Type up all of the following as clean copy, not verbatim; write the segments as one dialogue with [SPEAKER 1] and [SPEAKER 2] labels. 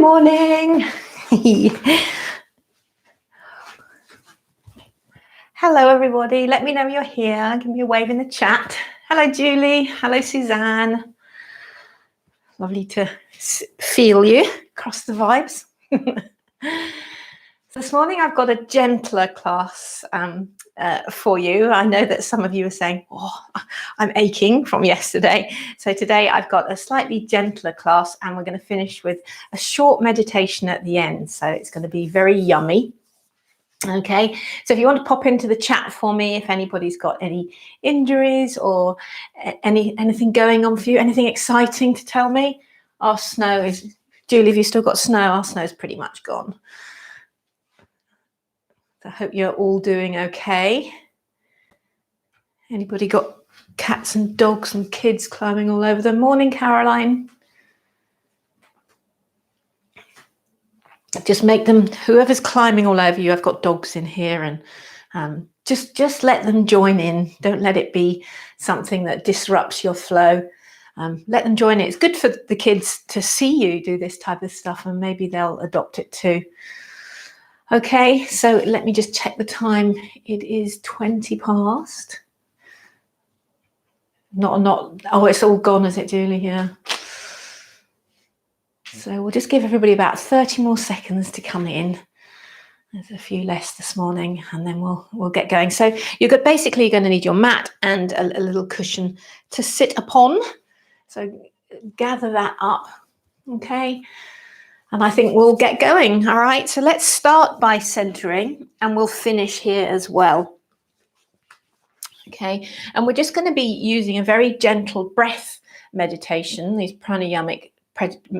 [SPEAKER 1] morning. Hello, everybody. Let me know you're here. Give me a wave in the chat. Hello, Julie. Hello, Suzanne. Lovely to feel you across the vibes. This morning, I've got a gentler class for you. I know that some of you are saying, oh, I'm aching from yesterday. So today I've got a slightly gentler class, and we're going to finish with a short meditation at the end. So it's going to be very yummy. Okay, so if you want to pop into the chat for me, if anybody's got any injuries or anything going on for you, anything exciting to tell me. Our snow is, Julie, have you still got snow? Our snow's pretty much gone. I hope you're all doing okay. Anybody got cats and dogs and kids climbing all over them? Morning, Caroline. Just make them, whoever's climbing all over you, I've got dogs in here, and just let them join in. Don't let it be something that disrupts your flow. Let them join in. It's good for the kids to see you do this type of stuff, and maybe they'll adopt it too. Okay, so let me just check the time. It is 20 past. Oh, it's all gone, is it, Julie? Yeah. So we'll just give everybody about 30 more seconds to come in. There's a few less this morning, and then we'll get going. So you're going to need your mat and a little cushion to sit upon. So gather that up, okay? And I think we'll get going, all right? So let's start by centering, and we'll finish here as well. Okay, and we're just going to be using a very gentle breath meditation, these pranayamic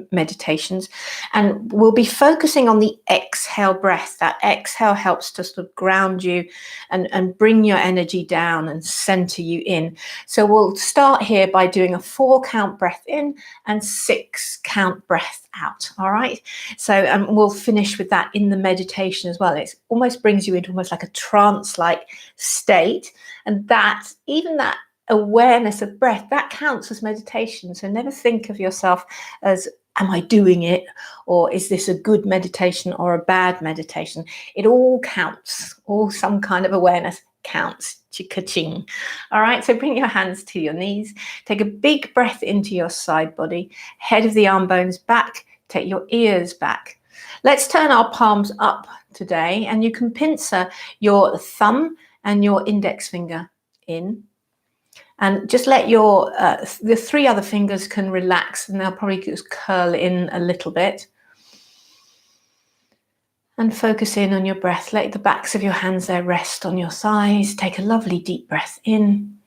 [SPEAKER 1] meditations, and we'll be focusing on the exhale breath. That exhale helps to sort of ground you and bring your energy down and center you in. So we'll start here by doing a 4 count breath in and 6 count breath out. All right, so we'll finish with that in the meditation as well. It almost brings you into almost like a trance-like state, and that even that awareness of breath, that counts as meditation. So never think of yourself as, am I doing it, or is this a good meditation or a bad meditation? It all counts. All some kind of awareness counts. Ching. All right, so bring your hands to your knees. Take a big breath into your side body, head of the arm bones back, take your ears back. Let's turn our palms up today, and you can pincer your thumb and your index finger in. And just let your, the 3 other fingers can relax, and they'll probably just curl in a little bit. And focus in on your breath. Let the backs of your hands there rest on your thighs. Take a lovely deep breath in.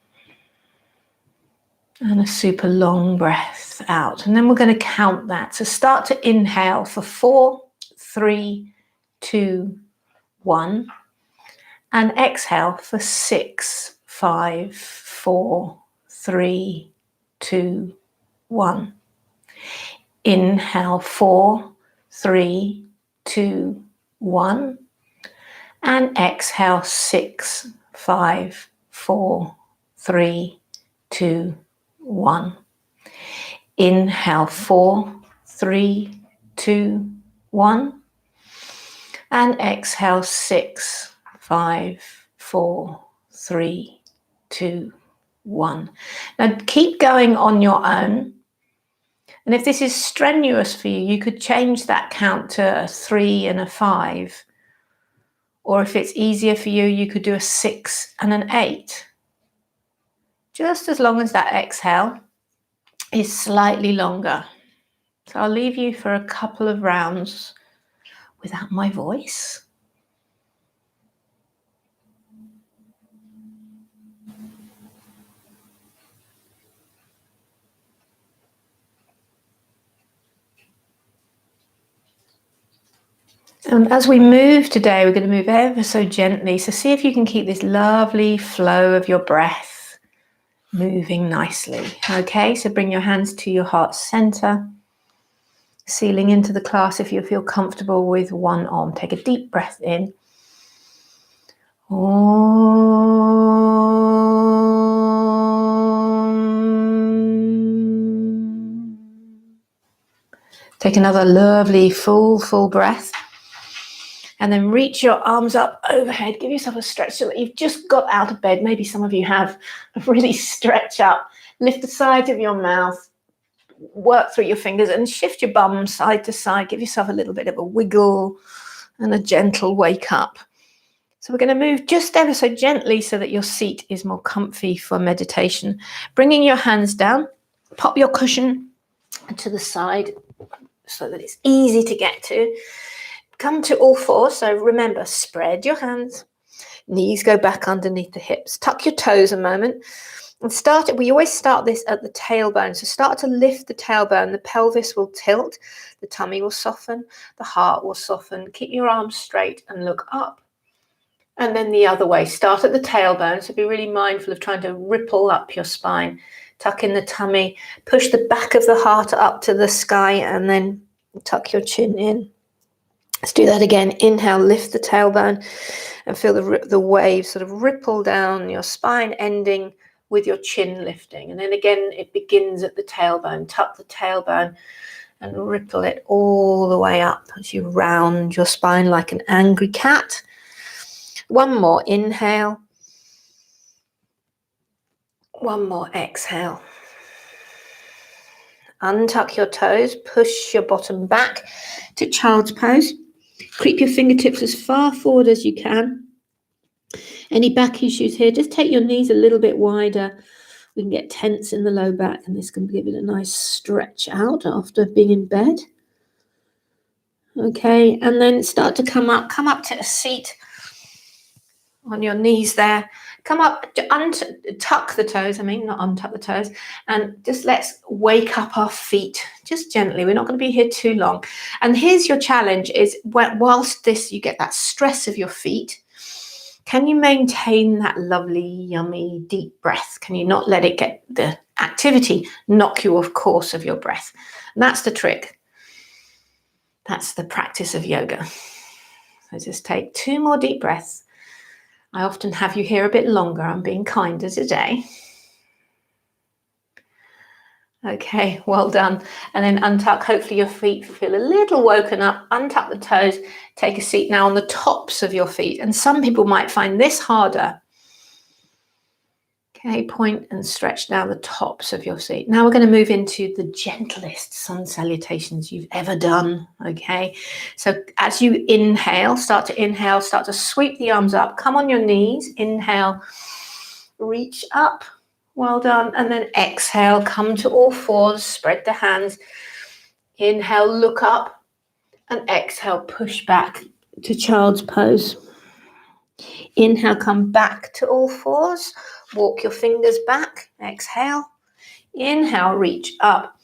[SPEAKER 1] And a super long breath out. And then we're going to count that. So start to inhale for 4, 3, 2, 1. And exhale for 6, 5, 4, 3, 2, 1. Inhale 4, 3, 2, 1. And exhale 6, 5, 4, 3, 2, 1. Inhale 4, 3, 2, 1. And exhale 6, 5, 4, 3, 2, 1. Now keep going on your own. And if this is strenuous for you, you could change that count to a 3 and a 5. Or if it's easier for you, you could do a 6 and an 8. Just as long as that exhale is slightly longer. So I'll leave you for a couple of rounds without my voice. And as we move today, we're going to move ever so gently. So see if you can keep this lovely flow of your breath moving nicely. Okay, so bring your hands to your heart center. Sealing into the class if you feel comfortable with one arm. Take a deep breath in. Take another lovely full breath. And then reach your arms up overhead. Give yourself a stretch so that you've just got out of bed. Maybe some of you have. Really stretch up. Lift the sides of your mouth. Work through your fingers and shift your bum side to side. Give yourself a little bit of a wiggle and a gentle wake up. So we're going to move just ever so gently so that your seat is more comfy for meditation. Bringing your hands down. Pop your cushion to the side so that it's easy to get to. Come to all fours. So remember, spread your hands. Knees go back underneath the hips. Tuck your toes a moment. And we always start this at the tailbone. So start to lift the tailbone. The pelvis will tilt. The tummy will soften. The heart will soften. Keep your arms straight and look up. And then the other way. Start at the tailbone. So be really mindful of trying to ripple up your spine. Tuck in the tummy. Push the back of the heart up to the sky and then tuck your chin in. Let's do that again. Inhale, lift the tailbone and feel the waves sort of ripple down your spine, ending with your chin lifting. And then again, it begins at the tailbone. Tuck the tailbone and ripple it all the way up as you round your spine like an angry cat. One more inhale. One more exhale. Untuck your toes. Push your bottom back to child's pose. Creep your fingertips as far forward as you can. Any back issues here, just take your knees a little bit wider. We can get tense in the low back, and this can give it a nice stretch out after being in bed. Okay, and then start to come up to a seat on your knees there. Come up, tuck the toes, not untuck the toes, and just let's wake up our feet just gently. We're not going to be here too long. And here's your challenge is whilst you get that stress of your feet, can you maintain that lovely, yummy, deep breath? Can you not let it get the activity knock you off course of your breath? And that's the trick. That's the practice of yoga. So just take 2 more deep breaths. I often have you here a bit longer. I'm being kinder today. Okay, well done. And then untuck, hopefully your feet feel a little woken up. Untuck the toes. Take a seat now on the tops of your feet. And some people might find this harder. Okay, point and stretch down the tops of your seat. Now we're going to move into the gentlest sun salutations you've ever done. Okay, so as you inhale, start to sweep the arms up. Come on your knees. Inhale, reach up. Well done. And then exhale, come to all fours, spread the hands. Inhale, look up. And exhale, push back to child's pose. Inhale, come back to all fours. Walk your fingers back. Exhale. Inhale, reach up.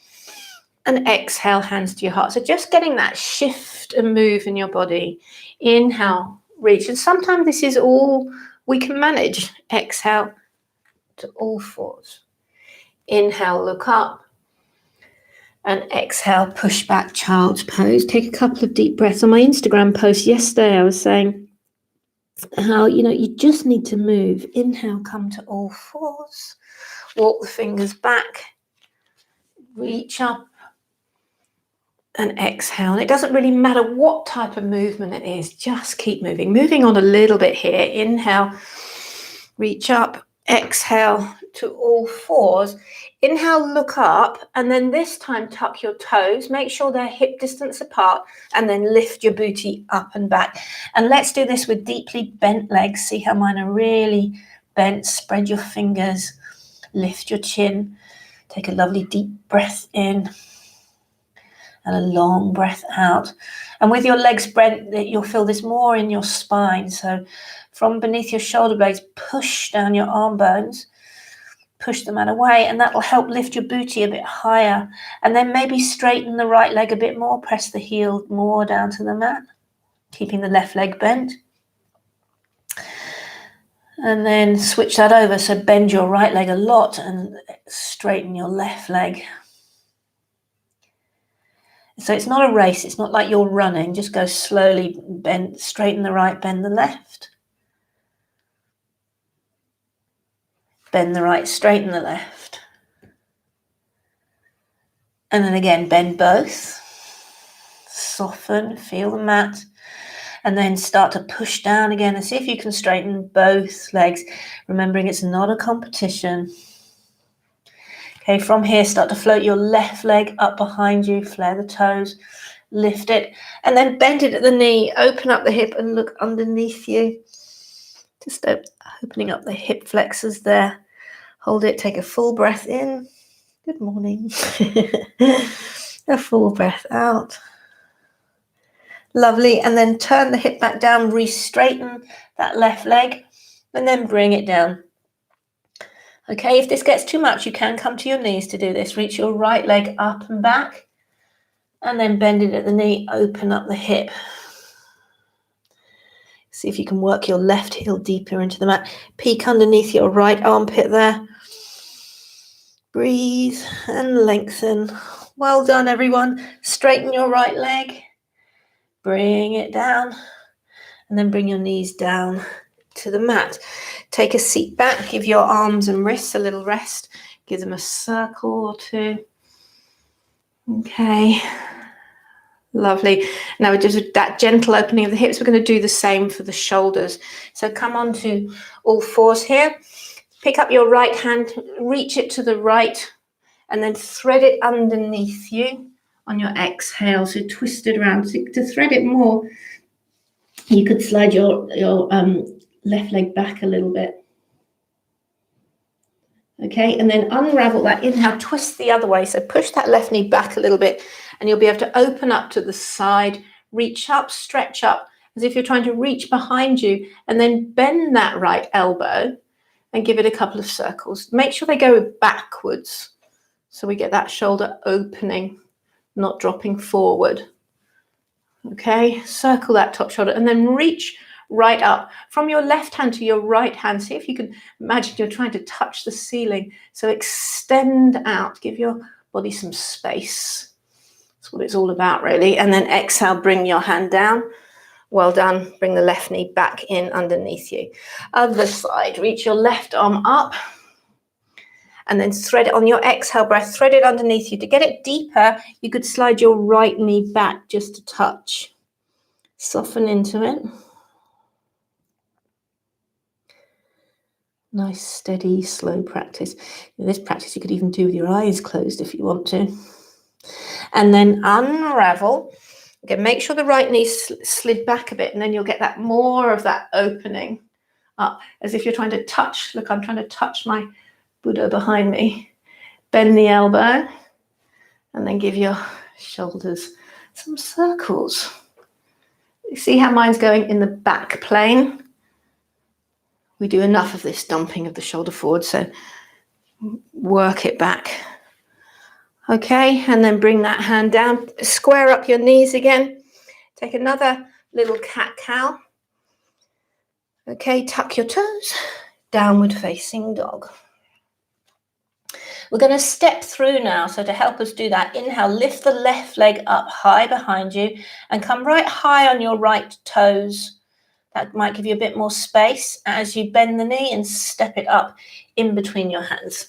[SPEAKER 1] And exhale, hands to your heart. So just getting that shift and move in your body. Inhale, reach. And sometimes this is all we can manage. Exhale to all fours. Inhale, look up. And exhale, push back, child's pose. Take a couple of deep breaths. On my Instagram post yesterday, I was saying how, you just need to move. Inhale, come to all fours. Walk the fingers back. Reach up. And exhale. And it doesn't really matter what type of movement it is. Just keep moving. Moving on a little bit here. Inhale, reach up. Exhale to all fours. Inhale, look up, and then this time tuck your toes. Make sure they're hip distance apart, and then lift your booty up and back. And let's do this with deeply bent legs. See how mine are really bent. Spread your fingers, lift your chin. Take a lovely deep breath in and a long breath out. And with your legs bent, you'll feel this more in your spine. So from beneath your shoulder blades, push down your arm bones. Push them out away, and that will help lift your booty a bit higher. And then maybe straighten the right leg a bit more. Press the heel more down to the mat, keeping the left leg bent. And then switch that over. So bend your right leg a lot and straighten your left leg. So it's not a race. It's not like you're running. Just go slowly, bend, straighten the right, bend the left. Bend the right, straighten the left. And then again, bend both. Soften, feel the mat, and then start to push down again and see if you can straighten both legs, remembering it's not a competition. Okay, from here, start to float your left leg up behind you, flare the toes, lift it, and then bend it at the knee, open up the hip and look underneath you. Just opening up the hip flexors there. Hold it, take a full breath in. Good morning. A full breath out. Lovely, and then turn the hip back down, re-straighten that left leg, and then bring it down. Okay, if this gets too much, you can come to your knees to do this. Reach your right leg up and back, and then bend it at the knee, open up the hip. See if you can work your left heel deeper into the mat. Peek underneath your right armpit there. Breathe and lengthen. Well done, everyone. Straighten your right leg. Bring it down, and then bring your knees down to the mat. Take a seat back, give your arms and wrists a little rest, give them a circle or two. Okay, lovely. Now just with that gentle opening of the hips, we're going to do the same for the shoulders. So come on to all fours here, pick up your right hand, reach it to the right, and then thread it underneath you on your exhale. So twist it around. So to thread it more, you could slide your left leg back a little bit. Okay, and then unravel that. Inhale, twist the other way. So push that left knee back a little bit, and you'll be able to open up to the side, reach up, stretch up, as if you're trying to reach behind you, and then bend that right elbow and give it a couple of circles. Make sure they go backwards, so we get that shoulder opening, not dropping forward. Okay, circle that top shoulder, and then reach right up from your left hand to your right hand. See if you can imagine you're trying to touch the ceiling. So extend out, give your body some space. That's what it's all about, really. And then exhale, bring your hand down. Well done. Bring the left knee back in underneath you. Other side, reach your left arm up, and then thread it on your exhale breath, thread it underneath you. To get it deeper, you could slide your right knee back just a touch. Soften into it. Nice, steady, slow practice. In this practice, you could even do with your eyes closed if you want to. And then unravel. Again, make sure the right knee slid back a bit, and then you'll get that more of that opening up, as if you're trying to touch. Look, I'm trying to touch my Buddha behind me. Bend the elbow, and then give your shoulders some circles. You see how mine's going in the back plane? We do enough of this dumping of the shoulder forward, so work it back. Okay, and then bring that hand down. Square up your knees again. Take another little cat-cow. Okay, tuck your toes. Downward facing dog. We're going to step through now, so to help us do that, inhale, lift the left leg up high behind you and come right high on your right toes. That might give you a bit more space as you bend the knee and step it up in between your hands.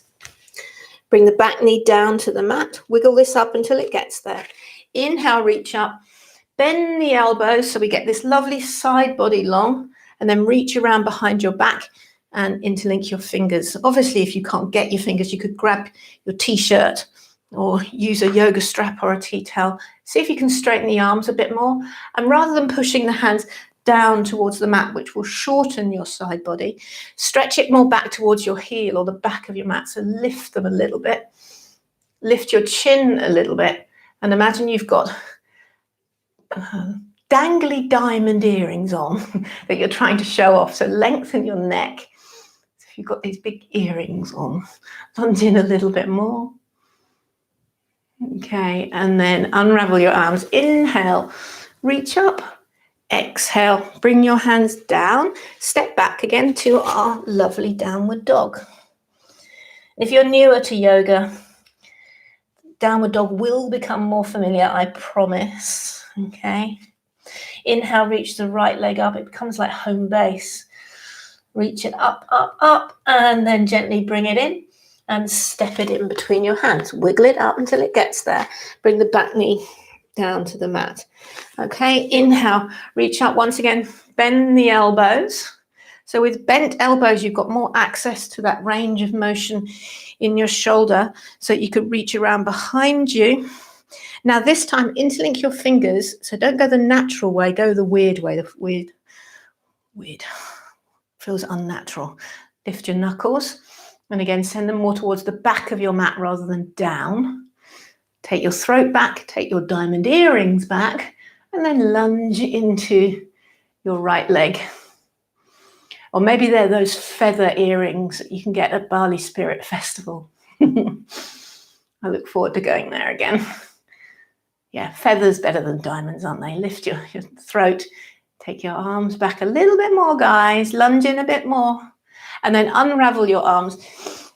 [SPEAKER 1] Bring the back knee down to the mat. Wiggle this up until it gets there. Inhale, reach up. Bend the elbows so we get this lovely side body long, and then reach around behind your back and interlink your fingers. Obviously, if you can't get your fingers, you could grab your t-shirt or use a yoga strap or a tea towel. See if you can straighten the arms a bit more. And rather than pushing the hands down towards the mat, which will shorten your side body, stretch it more back towards your heel or the back of your mat. So lift them a little bit. Lift your chin a little bit. And imagine you've got dangly diamond earrings on that you're trying to show off. So lengthen your neck. So if you've got these big earrings on, lunge in a little bit more. Okay, and then unravel your arms. Inhale, reach up. Exhale, bring your hands down. Step back again to our lovely downward dog. If you're newer to yoga, downward dog will become more familiar, I promise. Okay. Inhale, reach the right leg up. It becomes like home base. Reach it up, up, up, and then gently bring it in and step it in between your hands. Wiggle it up until it gets there. Bring the back knee down to the mat. Okay, inhale, reach up once again, bend the elbows. So with bent elbows, you've got more access to that range of motion in your shoulder, so you could reach around behind you. Now this time, interlink your fingers. So don't go the natural way, go the weird way. The weird. Feels unnatural. Lift your knuckles. And again, send them more towards the back of your mat rather than down. Take your throat back, take your diamond earrings back, and then lunge into your right leg. Or maybe they're those feather earrings that you can get at Bali Spirit Festival. I look forward to going there again. Yeah, feathers better than diamonds, aren't they? Lift your throat, take your arms back a little bit more, guys. Lunge in a bit more. And then unravel your arms.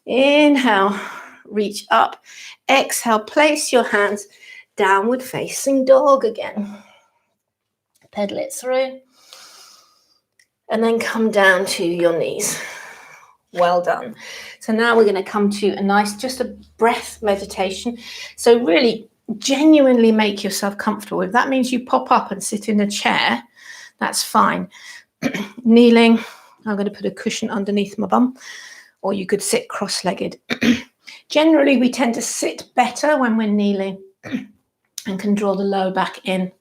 [SPEAKER 1] Inhale, reach up. Exhale, place your hands downward facing dog again. Pedal it through. And then come down to your knees. Well done. So now we're going to come to a nice, just a breath meditation. So really genuinely make yourself comfortable. If that means you pop up and sit in a chair, that's fine. Kneeling, I'm going to put a cushion underneath my bum, or you could sit cross-legged. Generally, we tend to sit better when we're kneeling and can draw the lower back in.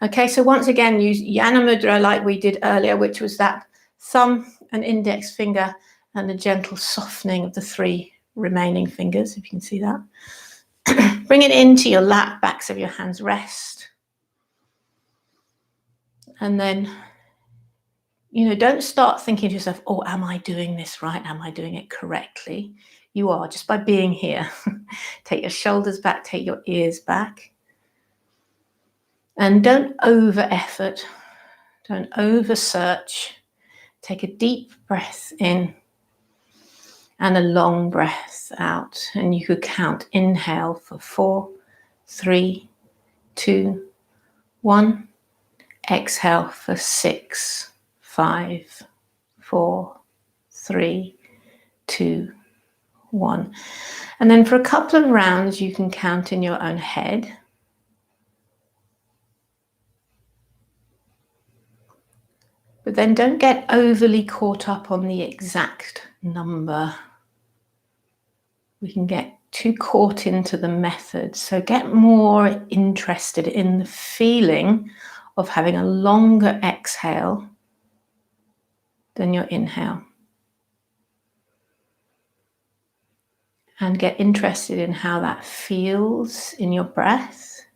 [SPEAKER 1] Okay, so once again, use Yana Mudra like we did earlier, which was that thumb and index finger and a gentle softening of the 3 remaining fingers, if you can see that. Bring it into your lap, backs of your hands rest. And then, don't start thinking to yourself, oh, am I doing this right? Am I doing it correctly? You are, just by being here. Take your shoulders back, take your ears back. And don't over effort, don't over search. Take a deep breath in and a long breath out. And you could count inhale for 4, 3, 2, 1. Exhale for 6, 5, 4, 3, 2, 1. And then for a couple of rounds, you can count in your own head. But then don't get overly caught up on the exact number. We can get too caught into the method. So get more interested in the feeling of having a longer exhale than your inhale. And get interested in how that feels in your breath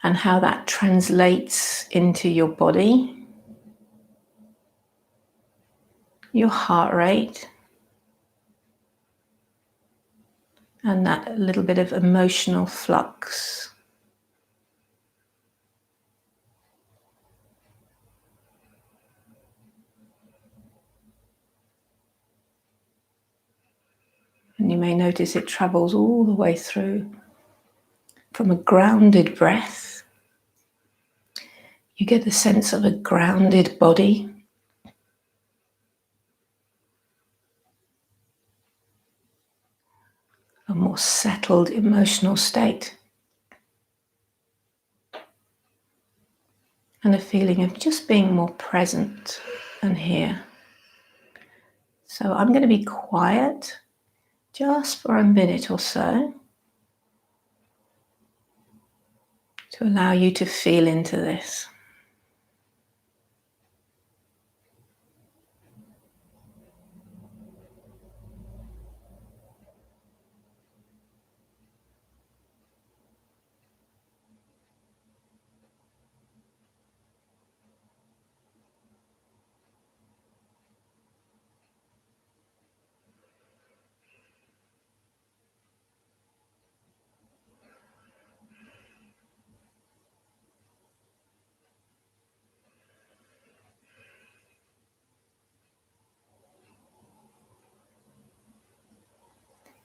[SPEAKER 1] and how that translates into your body, your heart rate, and that little bit of emotional flux. And you may notice it travels all the way through. From a grounded breath, you get the sense of a grounded body. A more settled emotional state. And a feeling of just being more present and here. So I'm going to be quiet just for a minute or so to allow you to feel into this.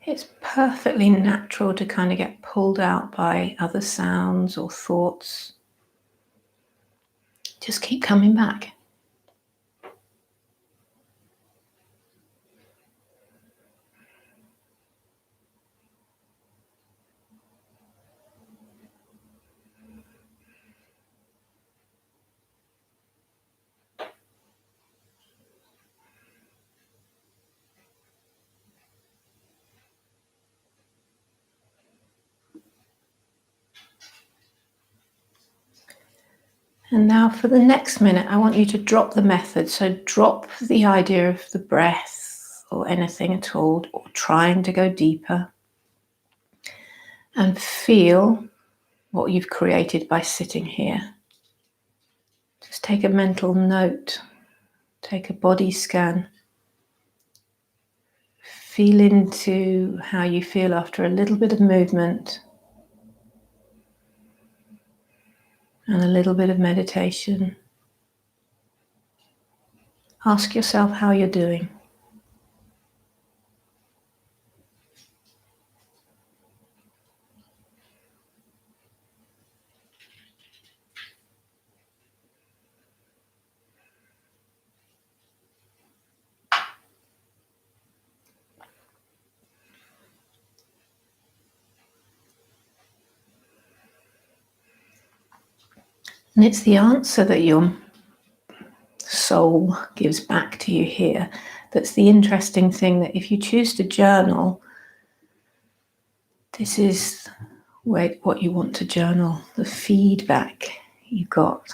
[SPEAKER 1] It's perfectly natural to kind of get pulled out by other sounds or thoughts. Just keep coming back. And now for the next minute, I want you to drop the method. So drop the idea of the breath or anything at all, or trying to go deeper. And feel what you've created by sitting here. Just take a mental note. Take a body scan. Feel into how you feel after a little bit of movement and a little bit of meditation. Ask yourself how you're doing. And it's the answer that your soul gives back to you here that's the interesting thing, that if you choose to journal, this is what you want to journal, the feedback you got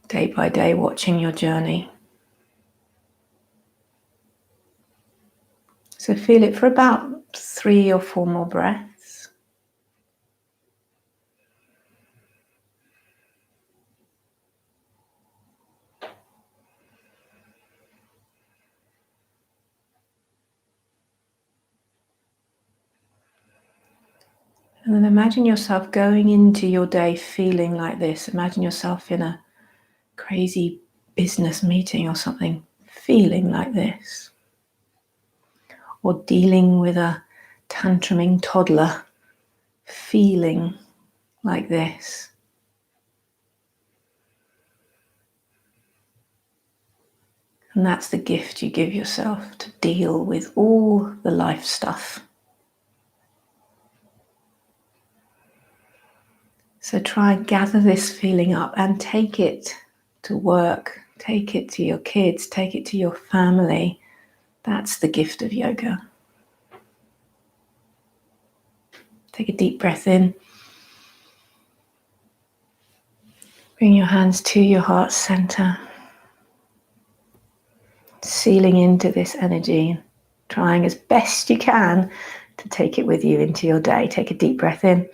[SPEAKER 1] day by day watching your journey. So feel it for about 3 or 4 more breaths. And then imagine yourself going into your day feeling like this. Imagine yourself in a crazy business meeting or something, feeling like this. Or dealing with a tantruming toddler, feeling like this. And that's the gift you give yourself, to deal with all the life stuff. So try and gather this feeling up and take it to work, take it to your kids, take it to your family. That's the gift of yoga. Take a deep breath in. Bring your hands to your heart center. Sealing into this energy, trying as best you can to take it with you into your day. Take a deep breath in.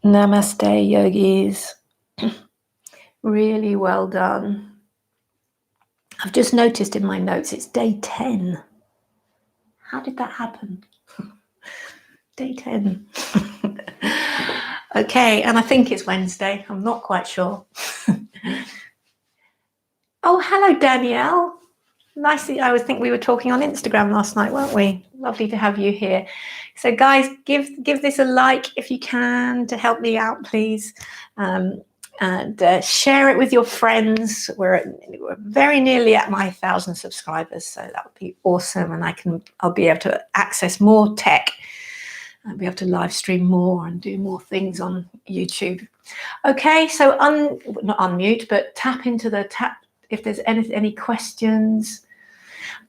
[SPEAKER 1] Namaste, yogis. Really well done. I've just noticed in my notes it's day 10. How did that happen? Day 10. Okay, and I think it's Wednesday. I'm not quite sure. Oh, hello, Danielle. Nicely, I think we were talking on Instagram last night, weren't we? Lovely to have you here. So, guys, give this a like if you can to help me out, please. And share it with your friends. We're very nearly at my 1,000 subscribers, so that would be awesome. And I'll be able to access more tech. I'll be able to live stream more and do more things on YouTube. Okay, so not unmute, but tap into the tap. If there's any questions.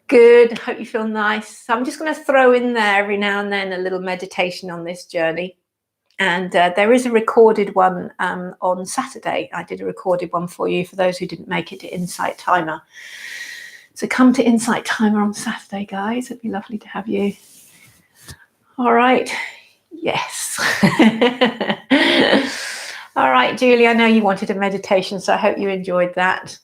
[SPEAKER 1] Good, hope you feel nice. So I'm just going to throw in there every now and then a little meditation on this journey. And there is a recorded one on Saturday. I did a recorded one for you, for those who didn't make it to Insight Timer. So come to Insight Timer on Saturday, guys. It'd be lovely to have you. All right. Yes. All right, Julie, I know you wanted a meditation, so I hope you enjoyed that.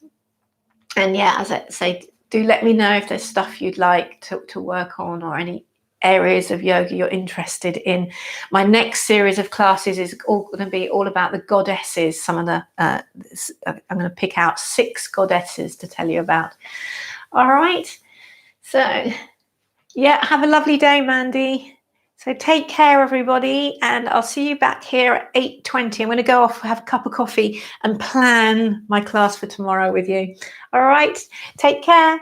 [SPEAKER 1] And yeah, as I say, do let me know if there's stuff you'd like to work on, or any areas of yoga you're interested in. My next series of classes is all going to be all about the goddesses. Some of the I'm going to pick out 6 goddesses to tell you about. All right. So yeah, have a lovely day, Mandy. So take care, everybody, and I'll see you back here at 8:20. I'm going to go off, have a cup of coffee, and plan my class for tomorrow with you. All right, take care.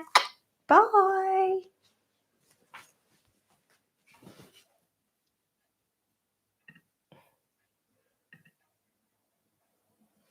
[SPEAKER 1] Bye.